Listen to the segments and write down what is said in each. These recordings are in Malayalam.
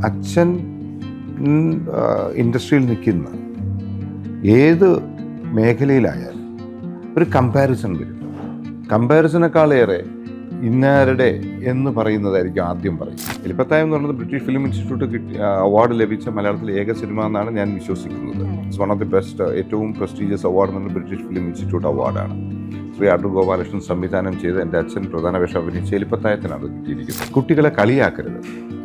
അച്ഛൻ ഇൻഡസ്ട്രിയിൽ നിൽക്കുന്ന ഏത് മേഖലയിലായാലും ഒരു കമ്പാരിസൺ വരും. കമ്പാരിസണേക്കാളേറെ ഇന്നാരുടെ എന്ന് പറയുന്നതായിരിക്കും ആദ്യം പറയും. എലിപ്പത്തായം എന്ന് പറയുന്നത് ബ്രിട്ടീഷ് ഫിലിം ഇൻസ്റ്റിറ്റ്യൂട്ട് അവാർഡ് ലഭിച്ച മലയാളത്തിലെ ഏക സിനിമ എന്നാണ് ഞാൻ വിശ്വസിക്കുന്നത്. It's one of the best, ഏറ്റവും പ്രസ്റ്റീജിയസ് അവാർഡ് എന്ന് പറയുന്നത് ബ്രിട്ടീഷ് ഫിലിം ഇൻസ്റ്റിറ്റ്യൂട്ട് അവാർഡാണ്. ശ്രീ അടൂർ ഗോപാലകൃഷ്ണൻ സംവിധാനം ചെയ്ത് എൻ്റെ അച്ഛൻ പ്രധാന വേഷം അഭിനയിച്ച എലിപ്പത്തായത്തിനാണ് കിട്ടിയിരിക്കുന്നത്. കുട്ടികളെ കളിയാക്കരുത്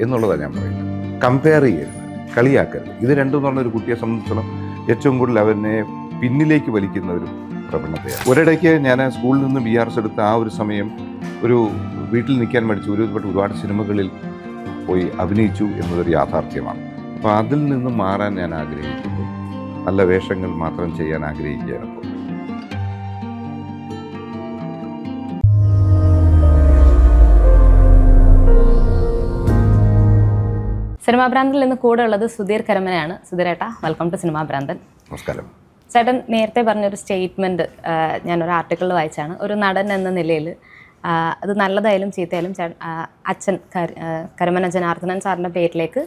എന്നുള്ളതാണ് ഞാൻ പറയുന്നത്. കമ്പയർ ചെയ്യരുത്, കളിയാക്കരുത്. ഇത് രണ്ടും എന്ന് പറഞ്ഞൊരു കുട്ടിയെ സംബന്ധിച്ചിടത്തോളം ഏറ്റവും കൂടുതൽ അവനെ പിന്നിലേക്ക് വലിക്കുന്ന ഒരു പ്രവണതയാണ്. ഒരിടയ്ക്ക് ഞാൻ സ്കൂളിൽ നിന്ന് BRS എടുത്ത ആ ഒരു സമയം ഒരു വീട്ടിൽ നിൽക്കാൻ മടിച്ചു ഒരുപാട് സിനിമകളിൽ പോയി അഭിനയിച്ചു എന്നതൊരു യാഥാർത്ഥ്യമാണ്. അപ്പോൾ അതിൽ നിന്നും മാറാൻ ഞാൻ ആഗ്രഹിക്കുന്നു. നല്ല വേഷങ്ങൾ മാത്രം ചെയ്യാൻ ആഗ്രഹിക്കുകയാണ് ഇപ്പോൾ. സിനിമാ ഭ്രാന്തനിൽ നിന്ന് കൂടെ ഉള്ളത് സുധീർ കരമനയാണ്. സുധീരേട്ടാ, വെൽക്കം ടു സിനിമാ ഭ്രാന്തൻ. നമസ്കാരം. ചേട്ടൻ നേരത്തെ പറഞ്ഞൊരു സ്റ്റേറ്റ്മെൻറ്റ് ഞാനൊരു ആർട്ടിക്കിളിൽ വായിച്ചാണ്. ഒരു നടൻ എന്ന നിലയിൽ അത് നല്ലതായാലും ചീത്തയായാലും അച്ഛൻ കരമന ജനാർദ്ദനൻ സാറിൻ്റെ പേരിലേക്ക്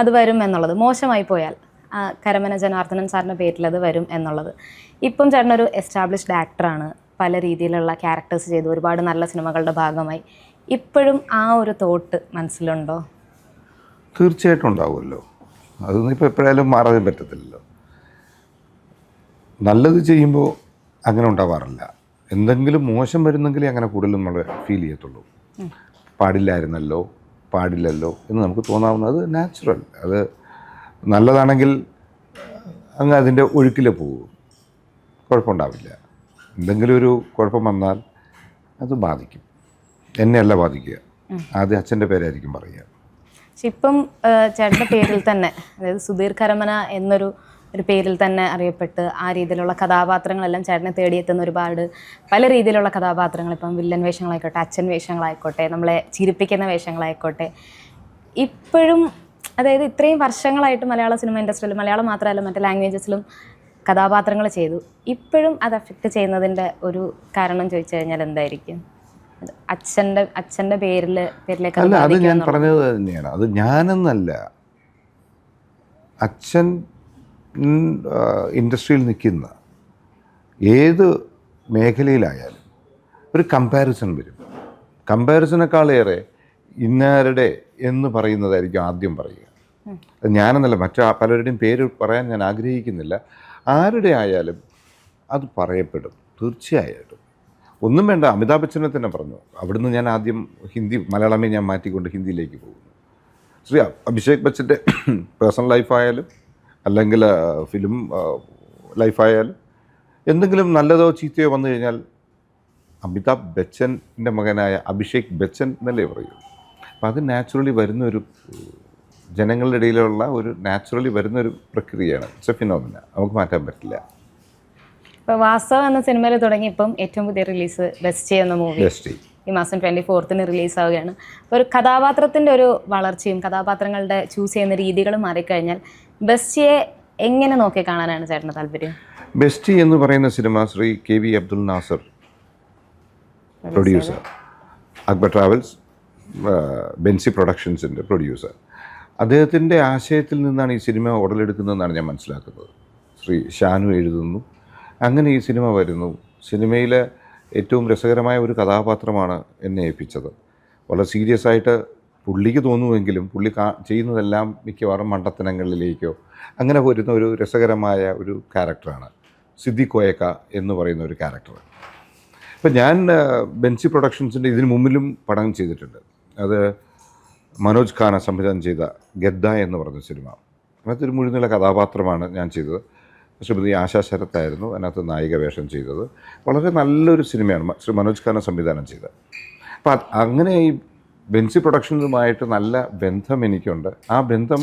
അത് വരും എന്നുള്ളത്, മോശമായി പോയാൽ കരമന ജനാർദ്ദനൻ സാറിൻ്റെ പേരിൽ അത് വരും എന്നുള്ളത്. ഇപ്പം ചേട്ടനൊരു എസ്റ്റാബ്ലിഷ്ഡ് ആക്ടറാണ്, പല രീതിയിലുള്ള ക്യാരക്ടേഴ്സ് ചെയ്തു, ഒരുപാട് നല്ല സിനിമകളുടെ ഭാഗമായി. ഇപ്പോഴും ആ ഒരു തോട്ട് മനസ്സിലുണ്ടോ? തീർച്ചയായിട്ടും ഉണ്ടാവുമല്ലോ. അതൊന്നും ഇപ്പോൾ എപ്പോഴായാലും മാറാൻ പറ്റത്തില്ലല്ലോ. നല്ലത് ചെയ്യുമ്പോൾ അങ്ങനെ ഉണ്ടാവാറില്ല. എന്തെങ്കിലും മോശം വരുന്നെങ്കിലേ അങ്ങനെ കൂടുതലും നമ്മൾ ഫീൽ ചെയ്യത്തുള്ളൂ. പാടില്ലല്ലോ എന്ന് നമുക്ക് തോന്നാവുന്നത് നാച്ചുറൽ. അത് നല്ലതാണെങ്കിൽ അങ്ങ് അതിൻ്റെ ഒഴുക്കിൽ പോകും, കുഴപ്പമുണ്ടാവില്ല. എന്തെങ്കിലും ഒരു കുഴപ്പം വന്നാൽ അത് ബാധിക്കും. എന്നെയല്ല ബാധിക്കുക, ആദ്യം അച്ഛൻ്റെ പേരായിരിക്കും പറയുക. പക്ഷെ ഇപ്പം ചേട്ടൻ്റെ പേരിൽ തന്നെ, അതായത് സുധീർ കരമന എന്നൊരു പേരിൽ തന്നെ അറിയപ്പെട്ട് ആ രീതിയിലുള്ള കഥാപാത്രങ്ങളെല്ലാം ചേട്ടനെ തേടിയെത്തുന്ന ഒരുപാട് പല രീതിയിലുള്ള കഥാപാത്രങ്ങൾ, ഇപ്പം വില്ലൻ വേഷങ്ങളായിക്കോട്ടെ, അച്ഛൻ വേഷങ്ങളായിക്കോട്ടെ, നമ്മളെ ചിരിപ്പിക്കുന്ന വേഷങ്ങളായിക്കോട്ടെ, ഇപ്പോഴും അതായത് ഇത്രയും വർഷങ്ങളായിട്ട് മലയാള സിനിമ ഇൻഡസ്ട്രിയിൽ, മലയാളം മാത്രമല്ല മറ്റ് ലാംഗ്വേജസിലും കഥാപാത്രങ്ങൾ ചെയ്തു, ഇപ്പോഴും അത് അഫക്റ്റ് ചെയ്യുന്നതിൻ്റെ ഒരു കാരണം ചോദിച്ചു കഴിഞ്ഞാൽ എന്തായിരിക്കും? അച്ഛൻ്റെ പേരിലേക്ക് അല്ല, അത് ഞാൻ പറഞ്ഞത് തന്നെയാണ്. അത് ഞാനെന്നല്ല, അച്ഛൻ ഇൻഡസ്ട്രിയിൽ നിൽക്കുന്ന ഏത് മേഖലയിലായാലും ഒരു കമ്പാരിസൺ വരും. കമ്പാരിസണേക്കാളേറെ ഇന്നാരുടെ എന്ന് പറയുന്നതായിരിക്കും ആദ്യം പറയുക. ഞാനെന്നല്ല, പലരുടെയും പേര് പറയാൻ ഞാൻ ആഗ്രഹിക്കുന്നില്ല. ആരുടെ ആയാലും അത് പറയപ്പെടും തീർച്ചയായിട്ടും. ഒന്നും വേണ്ട, അമിതാഭ് ബച്ചനെ തന്നെ പറഞ്ഞു. അവിടുന്ന് ഞാൻ ആദ്യം മലയാളമേ ഞാൻ മാറ്റിക്കൊണ്ട് ഹിന്ദിയിലേക്ക് പോകുന്നു. ശ്രീ അഭിഷേക് ബച്ചൻ്റെ പേഴ്സണൽ ലൈഫായാലും അല്ലെങ്കിൽ ഫിലിം ലൈഫായാലും എന്തെങ്കിലും നല്ലതോ ചീത്തയോ വന്നു കഴിഞ്ഞാൽ അമിതാഭ് ബച്ചൻ്റെ മകനായ അഭിഷേക് ബച്ചൻ എന്നല്ലേ പറയൂ. അപ്പം അത് നാച്ചുറലി വരുന്നൊരു, ജനങ്ങളുടെ ഇടയിലുള്ള ഒരു നാച്ചുറലി വരുന്നൊരു പ്രക്രിയയാണ്. ഇറ്റ്സ് എ ഫിനോമിന, നമുക്ക് മാറ്റാൻ പറ്റില്ല. ഇപ്പോൾ വാസ്തവം എന്ന സിനിമയിൽ തുടങ്ങി ഇപ്പം ഏറ്റവും പുതിയ റിലീസ് ബെസ്റ്റ് എന്ന മൂവി ഈ മാസം 24th റിലീസാവുകയാണ്. അപ്പോൾ ഒരു കഥാപാത്രത്തിൻ്റെ ഒരു വളർച്ചയും കഥാപാത്രങ്ങളുടെ ചൂസ് ചെയ്യുന്ന രീതികളും മാറിക്കഴിഞ്ഞാൽ ബെസ്റ്റിയെ എങ്ങനെ നോക്കി കാണാനാണ് ചേട്ടന് താല്പര്യം? ബെസ്റ്റി എന്ന് പറയുന്ന സിനിമ Shri KV Abdul Nasar producer, Akbar travels, Benzy പ്രൊഡക്ഷൻസിൻ്റെ പ്രൊഡ്യൂസർ, അദ്ദേഹത്തിൻ്റെ ആശയത്തിൽ നിന്നാണ് ഈ സിനിമ ഉടലെടുക്കുന്നതെന്നാണ് ഞാൻ മനസ്സിലാക്കുന്നത്. ശ്രീ ഷാനു എഴുതുന്നു, അങ്ങനെ ഈ സിനിമ വരുന്നു. സിനിമയിലെ ഏറ്റവും രസകരമായ ഒരു കഥാപാത്രമാണ് എന്നെ ഏൽപ്പിച്ചത്. വളരെ സീരിയസ് ആയിട്ട് പുള്ളിക്ക് തോന്നുമെങ്കിലും പുള്ളി ചെയ്യുന്നതെല്ലാം മിക്കവാറും മണ്ടത്തനങ്ങളിലേക്കോ അങ്ങനെ വരുന്ന ഒരു രസകരമായ ഒരു ക്യാരക്ടറാണ് സിദ്ദി കോയക്ക എന്ന് പറയുന്ന ഒരു ക്യാരക്ടർ. ഇപ്പം ഞാൻ ബെൻസി പ്രൊഡക്ഷൻസിൻ്റെ ഇതിന് മുമ്പിലും പടം ചെയ്തിട്ടുണ്ട്. അത് മനോജ് ഖാന സംവിധാനം ചെയ്ത ഗദ്ദ എന്ന് പറഞ്ഞ സിനിമ. അതിനകത്തൊരു മുഴുനീള കഥാപാത്രമാണ് ഞാൻ ചെയ്തത്. ശ്രീമതി ആശാ ശരത്തായിരുന്നു അതിനകത്ത് നായിക വേഷം ചെയ്തത്. വളരെ നല്ലൊരു സിനിമയാണ് ശ്രീ മനോജ് ഖാന സംവിധാനം ചെയ്തത്. അപ്പം അങ്ങനെ ഈ ബെൻസി പ്രൊഡക്ഷൻസുമായിട്ട് നല്ല ബന്ധം എനിക്കുണ്ട്. ആ ബന്ധം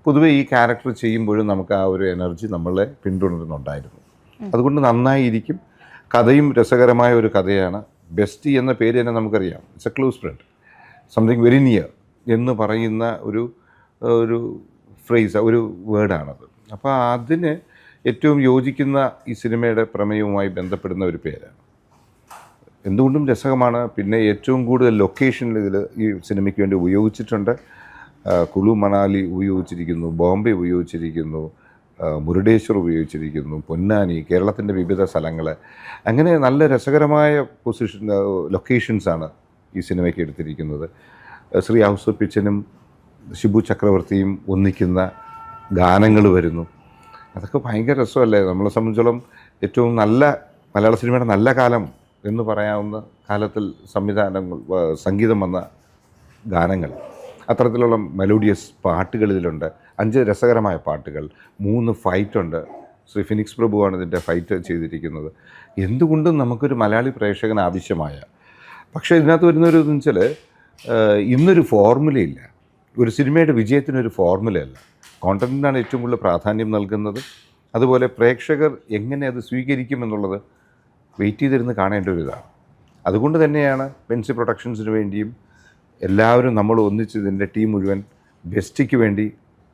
പൊതുവേ ഈ ക്യാരക്ടർ ചെയ്യുമ്പോഴും നമുക്ക് ആ ഒരു എനർജി നമ്മളെ പിന്തുടരുന്നുണ്ടായിരുന്നു. അതുകൊണ്ട് നന്നായിരിക്കും. കഥയും രസകരമായ ഒരു കഥയാണ്. ബെസ്റ്റി എന്ന പേര് തന്നെ നമുക്കറിയാം. It's A close friend, something very near എന്ന് പറയുന്ന ഒരു ഫ്രേസ്, ഒരു വേർഡാണത്. അപ്പോൾ അതിന് ഏറ്റവും യോജിക്കുന്ന ഈ സിനിമയുടെ പ്രമേയവുമായി ബന്ധപ്പെടുന്ന ഒരു പേരാണ്. എന്തുകൊണ്ടും രസകരമാണ്. പിന്നെ ഏറ്റവും കൂടുതൽ ലൊക്കേഷനിൽ ഇതിൽ ഈ സിനിമയ്ക്ക് വേണ്ടി ഉപയോഗിച്ചിട്ടുണ്ട്. കുളു മണാലി ഉപയോഗിച്ചിരിക്കുന്നു, ബോംബെ ഉപയോഗിച്ചിരിക്കുന്നു, മുരുടേശ്വർ ഉപയോഗിച്ചിരിക്കുന്നു, പൊന്നാനി, കേരളത്തിൻ്റെ വിവിധ സ്ഥലങ്ങൾ. അങ്ങനെ നല്ല രസകരമായ ലൊക്കേഷൻസാണ് ഈ സിനിമയ്ക്ക് എടുത്തിരിക്കുന്നത്. ശ്രീ ഔസർ പിച്ചനും ഷിബു ചക്രവർത്തിയും ഒന്നിക്കുന്ന ഗാനങ്ങൾ വരുന്നു. അതൊക്കെ ഭയങ്കര രസമല്ലേ? നമ്മളെ സംബന്ധിച്ചോളം ഏറ്റവും നല്ല മലയാള സിനിമയുടെ നല്ല കാലം എന്ന് പറയാവുന്ന കാലത്തിൽ സംഗീതം വന്ന ഗാനങ്ങൾ, അത്തരത്തിലുള്ള മെലോഡിയസ് പാട്ടുകൾ ഇതിലുണ്ട്. 5 രസകരമായ പാട്ടുകൾ, 3 ഫൈറ്റുണ്ട്. ശ്രീ ഫിനിക്സ് പ്രഭുവാണ് ഇതിൻ്റെ ഫൈറ്റ് ചെയ്തിരിക്കുന്നത്. എന്തുകൊണ്ടും നമുക്കൊരു മലയാളി പ്രേക്ഷകന് ആവശ്യമായ, പക്ഷേ ഇതിനകത്ത് വരുന്നൊരു ഇതെന്ന് വെച്ചാൽ ഇന്നൊരു ഫോർമുലയില്ല. ഒരു സിനിമയുടെ വിജയത്തിനൊരു ഫോർമുലയല്ല. കോണ്ടൻറ്റിനാണ് ഏറ്റവും കൂടുതൽ പ്രാധാന്യം നൽകുന്നത്. അതുപോലെ പ്രേക്ഷകർ എങ്ങനെ അത് സ്വീകരിക്കുമെന്നുള്ളത് വെയിറ്റ് ചെയ്തിരുന്ന് കാണേണ്ട ഒരു ഇതാണ്. അതുകൊണ്ട് തന്നെയാണ് ബെൻസി പ്രൊഡക്ഷൻസിന് വേണ്ടിയും എല്ലാവരും നമ്മൾ ഒന്നിച്ച് ഇതിൻ്റെ ടീം മുഴുവൻ ബെസ്റ്റിക്ക് വേണ്ടി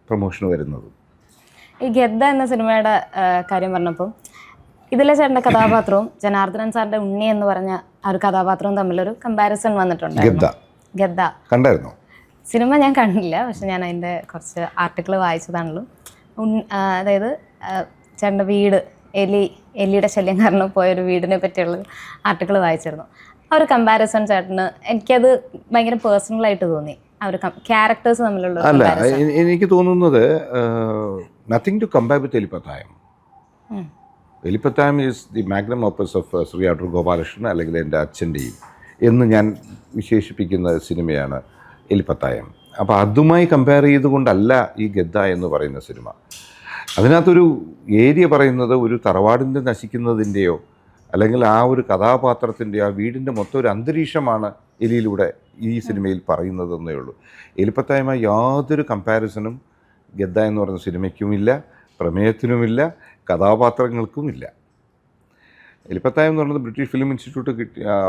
പ്രൊമോഷന് വരുന്നത്. ഈ ഗദ്ദ എന്ന സിനിമയുടെ കാര്യം പറഞ്ഞപ്പോൾ ഇതിലെ ചേട്ടൻ്റെ കഥാപാത്രവും ജനാർദ്ദനൻ സാറിൻ്റെ ഉണ്ണി എന്ന് പറഞ്ഞ ആ ഒരു കഥാപാത്രവും തമ്മിലൊരു കമ്പാരിസൺ വന്നിട്ടുണ്ട്. ഗദ്ദ കണ്ടായിരുന്നോ? സിനിമ ഞാൻ കണ്ടില്ല, പക്ഷെ ഞാൻ അതിൻ്റെ കുറച്ച് ആർട്ടിക്കിൾ വായിച്ചതാണല്ലോ. അതായത് ചേട്ടൻ്റെ വീട് എലിയുടെ ശല്യം കാരണം പോയൊരു വീടിനെ പറ്റിയുള്ള ആർട്ടിക്കിൾ വായിച്ചിരുന്നു. ആ ഒരു കമ്പാരിസൺ ചേട്ടന് എനിക്കത് ഭയങ്കര പേഴ്സണലായിട്ട് തോന്നി. ആ ഒരു ക്യാരക്ടേഴ്സ് തമ്മിലുള്ള അല്ല, എനിക്ക് തോന്നുന്നത് nothing to compare with Elippathayam. Elippathayam is the magnum opus of Shri Adoor Gopalakrishnan, അല്ലെങ്കിൽ എൻ്റെ അച്ഛൻ്റെയും എന്ന് ഞാൻ വിശേഷിപ്പിക്കുന്ന സിനിമയാണ് എലിപ്പത്തായം. അപ്പോൾ അതുമായി കമ്പയർ ചെയ്തുകൊണ്ടല്ല ഈ ഗദ്ദ എന്ന് പറയുന്ന സിനിമ. അതിനകത്തൊരു ഏരിയ പറയുന്നത് ഒരു തറവാടിൻ്റെ നശിക്കുന്നതിൻ്റെയോ അല്ലെങ്കിൽ ആ ഒരു കഥാപാത്രത്തിൻ്റെയോ ആ വീടിൻ്റെ മൊത്തം ഒരു അന്തരീക്ഷമാണ് എലിയിലൂടെ ഈ സിനിമയിൽ പറയുന്നതെന്നേ ഉള്ളൂ. എലിപ്പത്തായമായി യാതൊരു കമ്പാരിസണും ഗദ്ദ എന്ന് പറയുന്ന സിനിമയ്ക്കുമില്ല, പ്രമേയത്തിനുമില്ല, കഥാപാത്രങ്ങൾക്കുമില്ല. എലിപ്പത്തായം എന്ന് പറയുന്നത് ബ്രിട്ടീഷ് ഫിലിം ഇൻസ്റ്റിറ്റ്യൂട്ട്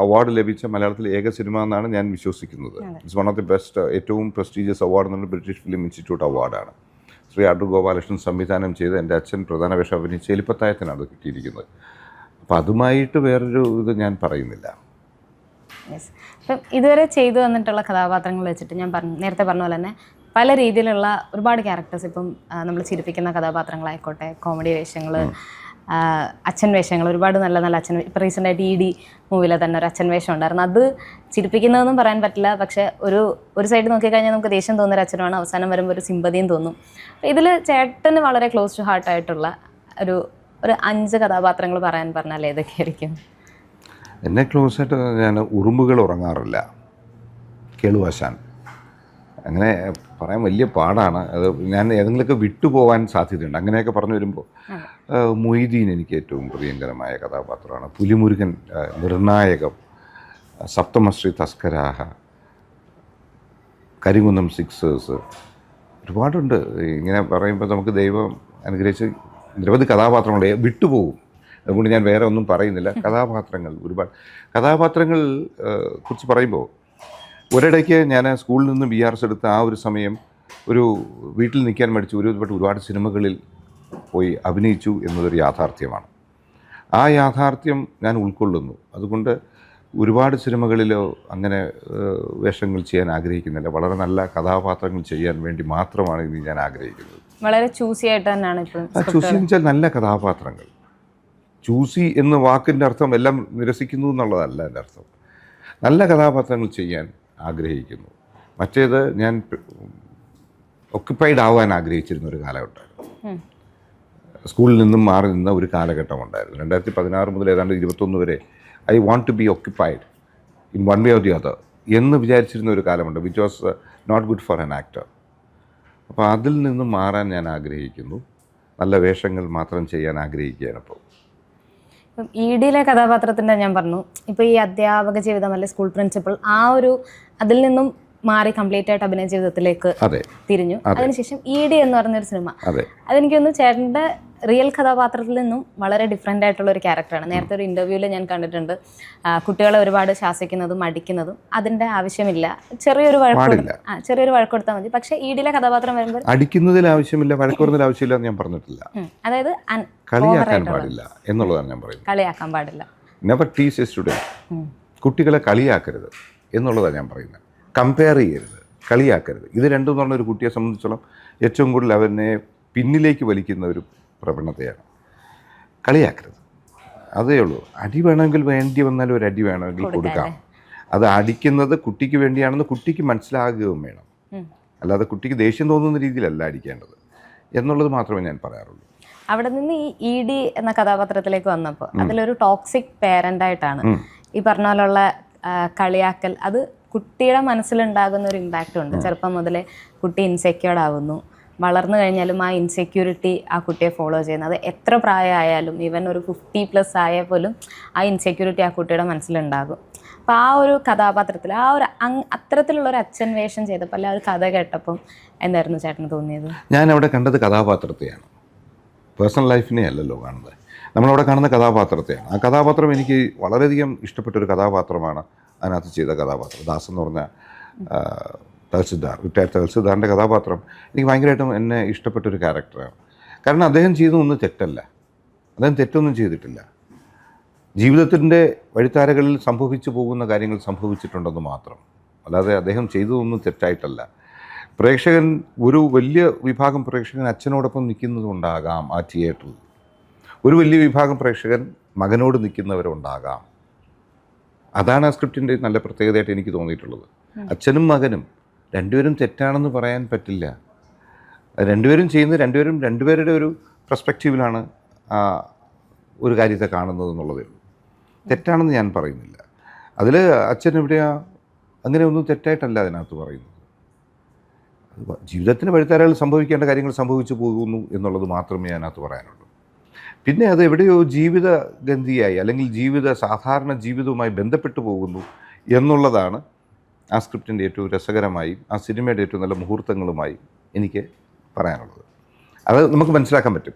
അവാർഡ് ലഭിച്ച മലയാളത്തിലെ ഏക സിനിമ എന്നാണ് ഞാൻ വിശ്വസിക്കുന്നത്. It's one of the best, ഏറ്റവും പ്രസ്റ്റീജിയസ് അവാർഡ് എന്നുള്ള ബ്രിട്ടീഷ് ഫിലിം ഇൻസ്റ്റിറ്റ്യൂട്ട് അവാർഡാണ്. ശ്രീ അടൂർ ഗോപാലകൃഷ്ണൻ സംവിധാനം ചെയ്ത് എൻ്റെ അച്ഛൻ പ്രധാന വേഷം അഭിനയിച്ച എലിപ്പത്തായത്തിനാണ് അത് കിട്ടിയിരിക്കുന്നത്. അപ്പോൾ അതുമായിട്ട് വേറൊരു ഇത് ഞാൻ പറയുന്നില്ല. ഇപ്പം ഇതുവരെ ചെയ്തു വന്നിട്ടുള്ള കഥാപാത്രങ്ങൾ വെച്ചിട്ട് ഞാൻ നേരത്തെ പറഞ്ഞ പോലെ തന്നെ പല രീതിയിലുള്ള ഒരുപാട് ക്യാരക്ടേഴ്സ്, ഇപ്പം നമ്മൾ ചിരിപ്പിക്കുന്ന കഥാപാത്രങ്ങളായിക്കോട്ടെ, കോമഡി വേഷങ്ങൾ, അച്ഛൻ വേഷങ്ങൾ, ഒരുപാട് നല്ല നല്ല അച്ഛൻ. ഇപ്പം റീസെൻ്റായിട്ട് ED മൂവിയിലെ തന്നെ ഒരു അച്ഛൻ വേഷം ഉണ്ടായിരുന്നു. അത് ചിരിപ്പിക്കുന്നതെന്നും പറയാൻ പറ്റില്ല, പക്ഷേ ഒരു സൈഡ് നോക്കിക്കഴിഞ്ഞാൽ നമുക്ക് ദേഷ്യം തോന്നുന്നൊരു അച്ഛനുമാണ്, അവസാനം വരുമ്പോൾ ഒരു സിമ്പതിയും തോന്നും. ഇതിൽ ചേട്ടന് വളരെ ക്ലോസ് ടു ഹാർട്ടായിട്ടുള്ള ഒരു 5 കഥാപാത്രങ്ങൾ പറഞ്ഞാൽ ഏതൊക്കെയായിരിക്കും? എന്നെ ക്ലോസായിട്ട് ഞാൻ ഉറുമ്പുകൾ ഉറങ്ങാറില്ല, കേളുവാശാൻ, അങ്ങനെ പറയാൻ വലിയ പാടാണ്. അത് ഞാൻ ഏതെങ്കിലുമൊക്കെ വിട്ടുപോകാൻ സാധ്യതയുണ്ട്. അങ്ങനെയൊക്കെ പറഞ്ഞു വരുമ്പോൾ മൊയ്തീൻ എനിക്ക് ഏറ്റവും പ്രിയങ്കരമായ കഥാപാത്രമാണ്. പുലിമുരുകൻ നിർണായകം, സപ്തമശ്രീ തസ്കരാഹ, കരിങ്കുന്നം സിക്സേഴ്സ്, ഒരുപാടുണ്ട്. ഇങ്ങനെ പറയുമ്പോൾ നമുക്ക് ദൈവം അനുഗ്രഹിച്ച് നിരവധി കഥാപാത്രങ്ങളെ വിട്ടുപോകും. അതുകൊണ്ട് ഞാൻ വേറെ ഒന്നും പറയുന്നില്ല. ഒരുപാട് കഥാപാത്രങ്ങൾ കുറിച്ച് പറയുമ്പോൾ ഒരിടയ്ക്ക് ഞാൻ സ്കൂളിൽ നിന്ന് BRS എടുത്ത ആ ഒരു സമയം ഒരു വീട്ടിൽ നിൽക്കാൻ മടിച്ചു ഒരുപാട് സിനിമകളിൽ പോയി അഭിനയിച്ചു എന്നതൊരു യാഥാർത്ഥ്യമാണ്. ആ യാഥാർത്ഥ്യം ഞാൻ ഉൾക്കൊള്ളുന്നു. അതുകൊണ്ട് ഒരുപാട് സിനിമകളിലോ അങ്ങനെ വേഷങ്ങൾ ചെയ്യാൻ ആഗ്രഹിക്കുന്നില്ല. വളരെ നല്ല കഥാപാത്രങ്ങൾ ചെയ്യാൻ വേണ്ടി മാത്രമാണ് ഇനി ഞാൻ ആഗ്രഹിക്കുന്നത്. വളരെ ചൂസി ആയിട്ട് തന്നെയാണ് ഇപ്പോഴും. ചൂസി എന്ന് വെച്ചാൽ നല്ല കഥാപാത്രങ്ങൾ. ചൂസി എന്ന വാക്കിൻ്റെ അർത്ഥം എല്ലാം നിരസിക്കുന്നു എന്നുള്ളതല്ല എൻ്റെ അർത്ഥം. നല്ല കഥാപാത്രങ്ങൾ ചെയ്യാൻ ആഗ്രഹിക്കുന്നു. മറ്റേത് ഞാൻ ഒക്യുപ്പൈഡ് ആവാൻ ആഗ്രഹിച്ചിരുന്ന ഒരു കാലഘട്ടമായിരുന്നു. സ്കൂളിൽ നിന്നും മാറി നിന്ന ഒരു കാലഘട്ടം ഉണ്ടായിരുന്നു. 2016 മുതൽ ഏതാണ്ട് 21 വരെ I want to be occupied in one way or the other എന്ന് വിചാരിച്ചിരുന്ന ഒരു കാലമുണ്ട്, which was not good for an actor. അപ്പോൾ അതിൽ നിന്നും മാറാൻ ഞാൻ ആഗ്രഹിക്കുന്നു. നല്ല വേഷങ്ങൾ മാത്രം ചെയ്യാൻ ആഗ്രഹിക്കുകയാണ് ഇപ്പോൾ. ഇപ്പം EDയിലെ കഥാപാത്രത്തിൻ്റെ ഞാൻ പറഞ്ഞു, ഇപ്പോൾ ഈ അധ്യാപക ജീവിതം അല്ലെ സ്കൂൾ പ്രിൻസിപ്പൽ, അതിൽ നിന്നും മാറി കംപ്ലീറ്റ് ആയിട്ട് അഭിനയ ജീവിതത്തിലേക്ക് തിരിഞ്ഞു. അതിനുശേഷം ED എന്ന് പറഞ്ഞൊരു സിനിമ, അതെനിക്ക് തോന്നുന്നു ചേട്ടൻ്റെ റിയൽ കഥാപാത്രത്തിൽ നിന്നും വളരെ ഡിഫറെൻ്റ് ആയിട്ടുള്ള ഒരു ക്യാരക്ടറാണ്. നേരത്തെ ഒരു ഇൻ്റർവ്യൂവിൽ ഞാൻ കണ്ടിട്ടുണ്ട്, കുട്ടികളെ ഒരുപാട് ശാസിക്കുന്നതും അടിക്കുന്നതും അതിൻ്റെ ആവശ്യമില്ല, ചെറിയൊരു വഴക്ക് കൊടുത്താൽ മതി. പക്ഷേ EDയിലെ കഥാപാത്രം വരുമ്പോൾ അടിക്കുന്നതിൽ ആവശ്യമില്ല, വഴക്കുറതിൽ ആവശ്യമില്ല എന്ന് ഞാൻ പറഞ്ഞിട്ടില്ല. അതായത് കളിയാക്കാൻ പാടില്ല എന്നുള്ളതാണ് ഞാൻ പറയുന്നത്. കളിയാക്കാൻ പാടില്ല, നെവർ ടീച്ച് എ സ്റ്റുഡൻറ്. കുട്ടികളെ കളിയാക്കരുത് എന്നുള്ളതാണ് ഞാൻ പറയുന്നത്. കമ്പയർ ചെയ്യരുത്. കളിയാക്കരുത്. ഇത് രണ്ടും എന്ന് പറഞ്ഞ ഒരു കുട്ടിയെ സംബന്ധിച്ചോളം ഏറ്റവും കൂടുതൽ അവനെ പിന്നിലേക്ക് വലിക്കുന്ന ഒരു പ്രവണതയാണ്. കളിയാക്കരുത്, അതേ ഉള്ളൂ. അടി വേണമെങ്കിൽ വേണ്ടി വന്നാൽ ഒരു അടി വേണമെങ്കിൽ കൊടുക്കാം. അത് അടിക്കുന്നത് കുട്ടിക്ക് വേണ്ടിയാണെന്ന് കുട്ടിക്ക് മനസ്സിലാകുകയും വേണം. അല്ലാതെ കുട്ടിക്ക് ദേഷ്യം തോന്നുന്ന രീതിയിലല്ല അടിക്കേണ്ടത് എന്നുള്ളത് മാത്രമേ ഞാൻ പറയാറുള്ളൂ. അവിടെ നിന്ന് ഈ ED എന്ന കഥാപാത്രത്തിലേക്ക് വന്നപ്പോൾ അതിലൊരു ടോക്സിക് പേരന്റ് ആയിട്ടാണ് ഈ പറഞ്ഞ പോലുള്ള കളിയാക്കൽ. അത് കുട്ടിയുടെ മനസ്സിലുണ്ടാകുന്ന ഒരു ഇമ്പാക്റ്റ് ഉണ്ട്. ചെറുപ്പം മുതലേ കുട്ടി ഇൻസെക്യൂർഡ് ആവുന്നു, വളർന്നു കഴിഞ്ഞാലും ആ ഇൻസെക്യൂരിറ്റി ആ കുട്ടിയെ ഫോളോ ചെയ്യുന്നത്. അത് എത്ര പ്രായമായാലും, ഈവൻ ഒരു 50+ ആയാൽ പോലും ആ ഇൻസെക്യൂരിറ്റി ആ കുട്ടിയുടെ മനസ്സിലുണ്ടാകും. അപ്പോൾ ആ ഒരു കഥാപാത്രത്തിൽ ആ ഒരു അത്തരത്തിലുള്ളൊരു അച്ഛൻ വേഷം ചെയ്തപ്പോൾ അല്ല, ആ ഒരു കഥ കേട്ടപ്പം എന്തായിരുന്നു ചേട്ടന് തോന്നിയത്? ഞാൻ അവിടെ കണ്ടത് കഥാപാത്രത്തെയാണ്, പേഴ്സണൽ ലൈഫിനെ അല്ലല്ലോ കാണുന്നത്. നമ്മളവിടെ കാണുന്ന കഥാപാത്രത്തെയാണ്. ആ കഥാപാത്രം എനിക്ക് വളരെയധികം ഇഷ്ടപ്പെട്ടൊരു കഥാപാത്രമാണ് അതിനകത്ത് ചെയ്ത കഥാപാത്രം. ദാസ് എന്ന് പറഞ്ഞ തഹസിൽദാർ, റിട്ടയർഡ് തഹസിൽദാറിൻ്റെ കഥാപാത്രം എനിക്ക് ഭയങ്കരമായിട്ടും എന്നെ ഇഷ്ടപ്പെട്ടൊരു ക്യാരക്ടറാണ്. കാരണം അദ്ദേഹം ചെയ്തൊന്നും തെറ്റല്ല, അദ്ദേഹം തെറ്റൊന്നും ചെയ്തിട്ടില്ല. ജീവിതത്തിൻ്റെ വഴിത്താരകളിൽ സംഭവിച്ചു പോകുന്ന കാര്യങ്ങൾ സംഭവിച്ചിട്ടുണ്ടെന്ന് മാത്രം, അല്ലാതെ അദ്ദേഹം ചെയ്തതൊന്നും തെറ്റായിട്ടല്ല. പ്രേക്ഷകൻ, ഒരു വലിയ വിഭാഗം പ്രേക്ഷകൻ അച്ഛനോടൊപ്പം നിൽക്കുന്നതുണ്ടാകാം ആ തിയേറ്ററിൽ, ഒരു വലിയ വിഭാഗം പ്രേക്ഷകൻ മകനോട് നിൽക്കുന്നവരുണ്ടാകാം. അതാണ് ആ സ്ക്രിപ്റ്റിൻ്റെ നല്ല പ്രത്യേകതയായിട്ട് എനിക്ക് തോന്നിയിട്ടുള്ളത്. അച്ഛനും മകനും രണ്ടുപേരും തെറ്റാണെന്ന് പറയാൻ പറ്റില്ല. രണ്ടുപേരും ചെയ്യുന്നത് രണ്ടുപേരുടെ ഒരു പെർസ്പെക്റ്റീവിലാണ് ഒരു കാര്യത്തെ കാണുന്നത് എന്നുള്ളതേ ഉള്ളൂ. തെറ്റാണെന്ന് ഞാൻ പറയുന്നില്ല. അതിൽ അച്ഛൻ എവിടെയാ, അങ്ങനെ ഒന്നും തെറ്റായിട്ടല്ല അതിനകത്ത് പറയുന്നത്. ജീവിതത്തിന് വഴിത്താരകൾ സംഭവിക്കേണ്ട കാര്യങ്ങൾ സംഭവിച്ചു പോകുന്നു എന്നുള്ളത് മാത്രമേ അതിനകത്ത് പറയാനുള്ളൂ. പിന്നെ അത് എവിടെയോ ജീവിതഗന്ധിയായി അല്ലെങ്കിൽ സാധാരണ ജീവിതവുമായി ബന്ധപ്പെട്ടു പോകുന്നു എന്നുള്ളതാണ് ആ സ്ക്രിപ്റ്റിൻ്റെ ഏറ്റവും രസകരമായി, ആ സിനിമയുടെ ഏറ്റവും നല്ല മുഹൂർത്തങ്ങളുമായി എനിക്ക് പറയാനുള്ളത്. അത് നമുക്ക് മനസ്സിലാക്കാൻ പറ്റും.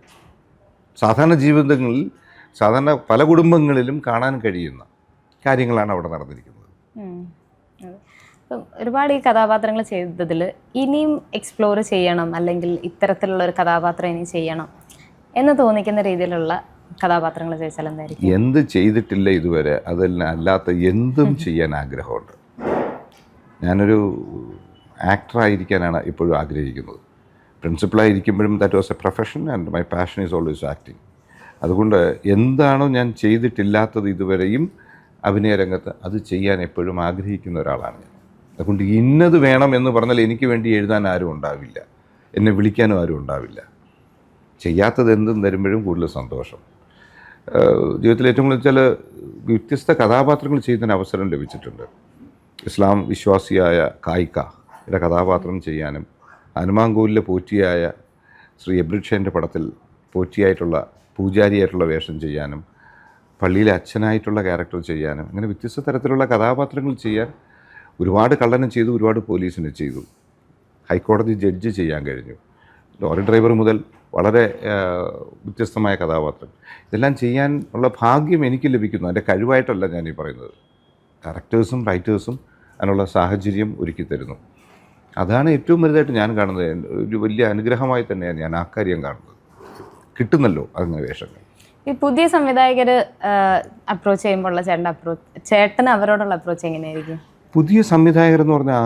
സാധാരണ ജീവിതങ്ങളിൽ, സാധാരണ പല കുടുംബങ്ങളിലും കാണാൻ കഴിയുന്ന കാര്യങ്ങളാണ് അവിടെ നടന്നിരിക്കുന്നത്. ഒരുപാട് ഈ കഥാപാത്രങ്ങൾ ചെയ്തതിൽ ഇനിയും എക്സ്പ്ലോർ ചെയ്യണം, അല്ലെങ്കിൽ ഇത്തരത്തിലുള്ള ഒരു കഥാപാത്രം ഇനി ചെയ്യണം എന്ന് തോന്നിക്കുന്ന രീതിയിലുള്ള കഥാപാത്രങ്ങൾ ചോദിച്ചാൽ എന്തായിരിക്കും? എന്ത് ചെയ്തിട്ടില്ല ഇതുവരെ, അതെല്ലാം അല്ലാത്ത എന്തും ചെയ്യാൻ ആഗ്രഹമുണ്ട്. ഞാനൊരു ആക്ടറായിരിക്കാനാണ് ഇപ്പോഴും ആഗ്രഹിക്കുന്നത്. പ്രിൻസിപ്പളായിരിക്കുമ്പോഴും that was a profession and my passion is always acting. അതുകൊണ്ട് എന്താണോ ഞാൻ ചെയ്തിട്ടില്ലാത്തത് ഇതുവരെയും അഭിനയ രംഗത്ത്, അത് ചെയ്യാൻ എപ്പോഴും ആഗ്രഹിക്കുന്ന ഒരാളാണ് ഞാൻ. അതുകൊണ്ട് ഇന്നത് വേണം എന്ന് പറഞ്ഞാൽ എനിക്ക് വേണ്ടി എഴുതാൻ ആരും ഉണ്ടാവില്ല, എന്നെ വിളിക്കാനും ആരും ഉണ്ടാവില്ല. ചെയ്യാത്തത് എന്തും തരുമ്പോഴും കൂടുതൽ സന്തോഷം. ജീവിതത്തിൽ ഏറ്റവും കൂടുതൽ ചില വ്യത്യസ്ത കഥാപാത്രങ്ങൾ ചെയ്യുന്നതിന് അവസരം ലഭിച്ചിട്ടുണ്ട്. ഇസ്ലാം വിശ്വാസിയായ കായികയുടെ കഥാപാത്രം ചെയ്യാനും, ഹനുമാൻകോവിലിലെ പോറ്റിയായ ശ്രീ എബ്രിഡ് പടത്തിൽ പോറ്റിയായിട്ടുള്ള പൂജാരിയായിട്ടുള്ള വേഷം ചെയ്യാനും, പള്ളിയിലെ അച്ഛനായിട്ടുള്ള ക്യാരക്ടർ ചെയ്യാനും, അങ്ങനെ വ്യത്യസ്ത തരത്തിലുള്ള കഥാപാത്രങ്ങൾ ചെയ്യാൻ ഒരുപാട് കള്ളനും ചെയ്തു, ഒരുപാട് പോലീസിന് ചെയ്തു, ഹൈക്കോടതി ജഡ്ജ് ചെയ്യാൻ കഴിഞ്ഞു, ലോറി ഡ്രൈവർ മുതൽ വളരെ വ്യത്യസ്തമായ കഥാപാത്രം. ഇതെല്ലാം ചെയ്യാൻ ഉള്ള ഭാഗ്യം എനിക്ക് ലഭിക്കുന്നു. അതിൻ്റെ കഴിവായിട്ടല്ല ഞാനീ പറയുന്നത്. ഡയറക്ടേഴ്സും റൈറ്റേഴ്സും അതിനുള്ള സാഹചര്യം ഒരുക്കി തരുന്നു. അതാണ് ഏറ്റവും വലുതായിട്ട് ഞാൻ കാണുന്നത്. ഒരു വലിയ അനുഗ്രഹമായി തന്നെയാണ് ഞാൻ ആ കാര്യം കാണുന്നത്. കിട്ടുന്നല്ലോ അങ്ങനെ വേഷങ്ങൾ. ഈ പുതിയ സംവിധായകർ അപ്രോച്ച് ചെയ്യുമ്പോൾ ഉള്ള ചേട്ടന് അവരോടുള്ള അപ്രോച്ച് എങ്ങനെയായിരിക്കും? പുതിയ സംവിധായകർ എന്ന് പറഞ്ഞാൽ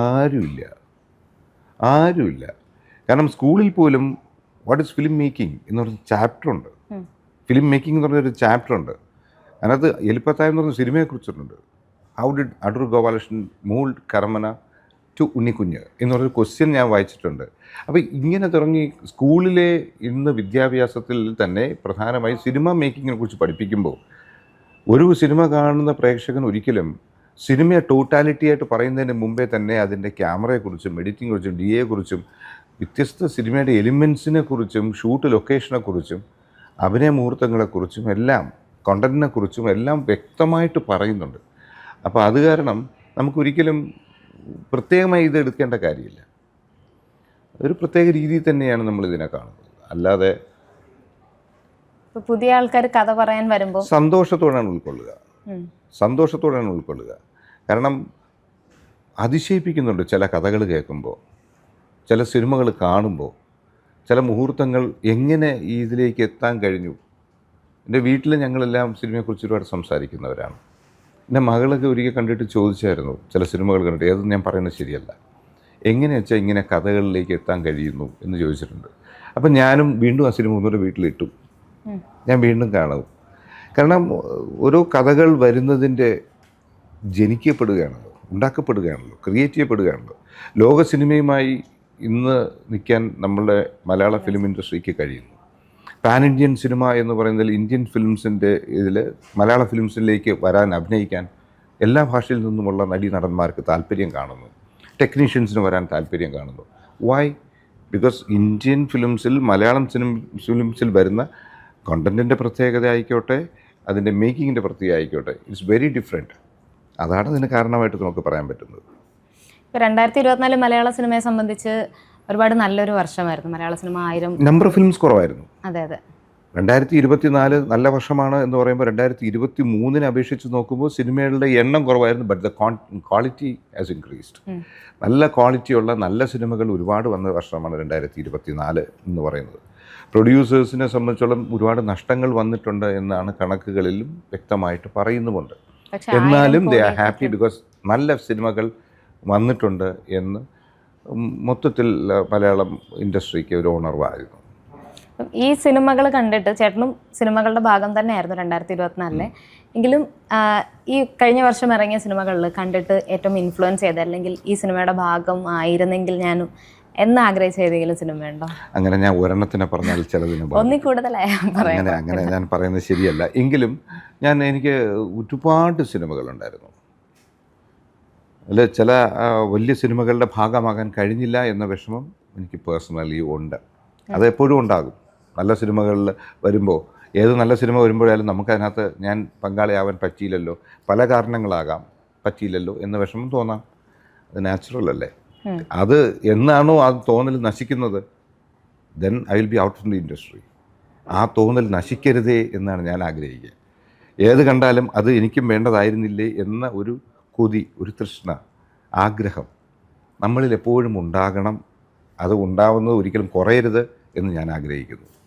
ആരുമില്ല. കാരണം സ്കൂളിൽ പോലും വാട്ട് ഈസ് ഫിലിം മേക്കിംഗ് എന്ന് പറഞ്ഞ ചാപ്റ്ററുണ്ട്. ഫിലിം മേക്കിംഗ് എന്ന് പറഞ്ഞൊരു ചാപ്റ്ററുണ്ട്. അതിനകത്ത് എലിപ്പത്തായം എന്ന് പറഞ്ഞ സിനിമയെക്കുറിച്ചിട്ടുണ്ട്. How did Adoor Gopalakrishnan mould Karamana to Unnikunju എന്ന് പറഞ്ഞൊരു ക്വസ്റ്റ്യൻ ഞാൻ വായിച്ചിട്ടുണ്ട്. അപ്പോൾ ഇങ്ങനെ തുടങ്ങി സ്കൂളിലെ ഇന്ന് വിദ്യാഭ്യാസത്തിൽ തന്നെ പ്രധാനമായും സിനിമ മേക്കിങ്ങിനെ കുറിച്ച് പഠിപ്പിക്കുമ്പോൾ ഒരു സിനിമ കാണുന്ന പ്രേക്ഷകൻ ഒരിക്കലും സിനിമയെ ടോട്ടാലിറ്റി ആയിട്ട് പറയുന്നതിന് മുമ്പേ തന്നെ അതിൻ്റെ ക്യാമറയെക്കുറിച്ചും എഡിറ്റിംഗെക്കുറിച്ചും DA-യെക്കുറിച്ചും വ്യത്യസ്ത സിനിമയുടെ എലിമെൻസിനെ കുറിച്ചും ഷൂട്ട് ലൊക്കേഷനെക്കുറിച്ചും അഭിനയ മുഹൂർത്തങ്ങളെക്കുറിച്ചും എല്ലാം കണ്ടൻറ്റിനെക്കുറിച്ചും എല്ലാം വ്യക്തമായിട്ട് പറയുന്നുണ്ട്. അപ്പോൾ അത് കാരണം നമുക്കൊരിക്കലും പ്രത്യേകമായി ഇത് എടുക്കേണ്ട കാര്യമില്ല. ഒരു പ്രത്യേക രീതിയിൽ തന്നെയാണ് നമ്മളിതിനെ കാണുന്നത്. അല്ലാതെ പുതിയ ആൾക്കാർ കഥ പറയാൻ വരുമ്പോൾ സന്തോഷത്തോടാണ് ഉൾക്കൊള്ളുക. കാരണം അതിശയിപ്പിക്കുന്നുണ്ട് ചില കഥകൾ കേൾക്കുമ്പോൾ, ചില സിനിമകൾ കാണുമ്പോൾ, ചില മുഹൂർത്തങ്ങൾ എങ്ങനെ ഇതിലേക്ക് എത്താൻ കഴിഞ്ഞു. എൻ്റെ വീട്ടിൽ ഞങ്ങളെല്ലാം സിനിമയെക്കുറിച്ച് ഒരുപാട് സംസാരിക്കുന്നവരാണ്. എൻ്റെ മകളൊക്കെ ഒരിക്കൽ കണ്ടിട്ട് ചോദിച്ചായിരുന്നു, ചില സിനിമകൾ കണ്ടിട്ട്, ഏതെന്ന് ഞാൻ പറയുന്നത് ശരിയല്ല, എങ്ങനെ വെച്ചാൽ ഇങ്ങനെ കഥകളിലേക്ക് എത്താൻ കഴിയുന്നു എന്ന് ചോദിച്ചിട്ടുണ്ട്. അപ്പം ഞാനും വീണ്ടും ആ സിനിമ ഒന്നുകൂടെ വീട്ടിലിട്ടു. ഞാൻ വീണ്ടും കാണും. കാരണം ഓരോ കഥകൾ വരുന്നതിൻ്റെ ജനിക്കപ്പെടുകയാണല്ലോ, ഉണ്ടാക്കപ്പെടുകയാണല്ലോ, ക്രിയേറ്റ് ചെയ്യപ്പെടുകയാണല്ലോ. ലോക സിനിമയുമായി ഇന്ന് നിൽക്കാൻ നമ്മളുടെ മലയാള ഫിലിം ഇൻഡസ്ട്രിക്ക് കഴിയുന്നു. പാൻ ഇന്ത്യൻ സിനിമ എന്ന് പറയുന്നതിൽ ഇന്ത്യൻ ഫിലിംസിൻ്റെ ഇതിൽ മലയാള ഫിലിംസിലേക്ക് വരാൻ, അഭിനയിക്കാൻ എല്ലാ ഭാഷയിൽ നിന്നുമുള്ള നടന്മാർക്ക് താല്പര്യം കാണുന്നു. ടെക്നീഷ്യൻസിന് വരാൻ താല്പര്യം കാണുന്നു. വൈ? ബിക്കോസ് ഇന്ത്യൻ ഫിലിംസിൽ, മലയാളം ഫിലിംസിൽ വരുന്ന കണ്ടൻറ്റിൻ്റെ പ്രത്യേകത ആയിക്കോട്ടെ, അതിൻ്റെ മേക്കിങ്ങിൻ്റെ പ്രത്യേകത ആയിക്കോട്ടെ, ഇറ്റ്സ് വെരി ഡിഫറെൻറ്റ്. അതാണ് ഇതിന് കാരണമായിട്ട് നമുക്ക് പറയാൻ പറ്റുന്നത്. ഇപ്പോൾ 2024 മലയാള സിനിമയെ സംബന്ധിച്ച് ഒരുപാട് നല്ലൊരു വർഷമായിരുന്നു. മലയാള സിനിമ 1000 നമ്പർ ഓഫ് ഫിലിംസ് കുറവായിരുന്നു. അതെ അതെ. 2024 നല്ല വർഷമാണ് എന്ന് പറയുമ്പോൾ 2023 അപേക്ഷിച്ച് നോക്കുമ്പോൾ സിനിമകളുടെ എണ്ണം കുറവായിരുന്നു. But the quality has increased. നല്ല ക്വാളിറ്റിയുള്ള നല്ല സിനിമകൾ ഒരുപാട് വന്ന വർഷമാണ് 2024 എന്ന് പറയുന്നത്. പ്രൊഡ്യൂസേഴ്സിനെ സംബന്ധിച്ചോളം ഒരുപാട് നഷ്ടങ്ങൾ വന്നിട്ടുണ്ട് എന്നാണ് കണക്കുകളിലും വ്യക്തമായിട്ട് പറയുന്നുമുണ്ട്. എന്നാലും ദേ ആർ ഹാപ്പി ബിക്കോസ് നല്ല സിനിമകൾ വന്നിട്ടുണ്ട് എന്ന് മൊത്തത്തിൽ മലയാളം ഇൻഡസ്ട്രിക്ക് ഒരു ഉണർവായിരുന്നു. ഈ സിനിമകൾ കണ്ടിട്ട്, ചേട്ടനും സിനിമകളുടെ ഭാഗം തന്നെയായിരുന്നു 2024 എങ്കിലും ഈ കഴിഞ്ഞ വർഷം ഇറങ്ങിയ സിനിമകളിൽ കണ്ടിട്ട് ഏറ്റവും ഇൻഫ്ലുവൻസ് ചെയ്ത, അല്ലെങ്കിൽ ഈ സിനിമയുടെ ഭാഗം ആയിരുന്നെങ്കിൽ ഞാനും എന്നാഗ്രഹിച്ച ഏതെങ്കിലും സിനിമയുണ്ടോ? അങ്ങനെ ഞാൻ ഒരെണ്ണത്തിനെ പറഞ്ഞാൽ ചിലതിന് ഒന്നിൽ കൂടുതലായി അങ്ങനെ ഞാൻ പറയുന്നത് ശരിയല്ല. എങ്കിലും എനിക്ക് ഒരുപാട് സിനിമകളുണ്ടായിരുന്നു. അതിൽ ചില വലിയ സിനിമകളുടെ ഭാഗമാകാൻ കഴിഞ്ഞില്ല എന്ന വിഷമം എനിക്ക് പേഴ്സണലി ഉണ്ട്. അതെപ്പോഴും ഉണ്ടാകും. നല്ല സിനിമകളിൽ വരുമ്പോൾ, ഏത് നല്ല സിനിമ വരുമ്പോഴായാലും നമുക്കതിനകത്ത് ഞാൻ പങ്കാളിയാവാൻ പറ്റിയില്ലല്ലോ, പല കാരണങ്ങളാകാം പറ്റിയില്ലല്ലോ എന്ന വിഷമം തോന്നാം. അത് നാച്ചുറൽ അല്ലേ? അത് എന്നാണോ ആ തോന്നൽ നശിക്കുന്നത്, then I will be out from the industry. ആ തോന്നൽ നശിക്കരുതേ എന്നാണ് ഞാൻ ആഗ്രഹിക്കുക. ഏത് കണ്ടാലും അത് എനിക്കും വേണ്ടതായിരുന്നില്ലേ എന്ന ഒരു കൊതി, ഒരു തൃഷ്ണ, ആഗ്രഹം നമ്മളിൽ എപ്പോഴും ഉണ്ടാകണം. അത് ഉണ്ടാവുന്നത് ഒരിക്കലും കുറയരുത് എന്ന് ഞാൻ ആഗ്രഹിക്കുന്നു.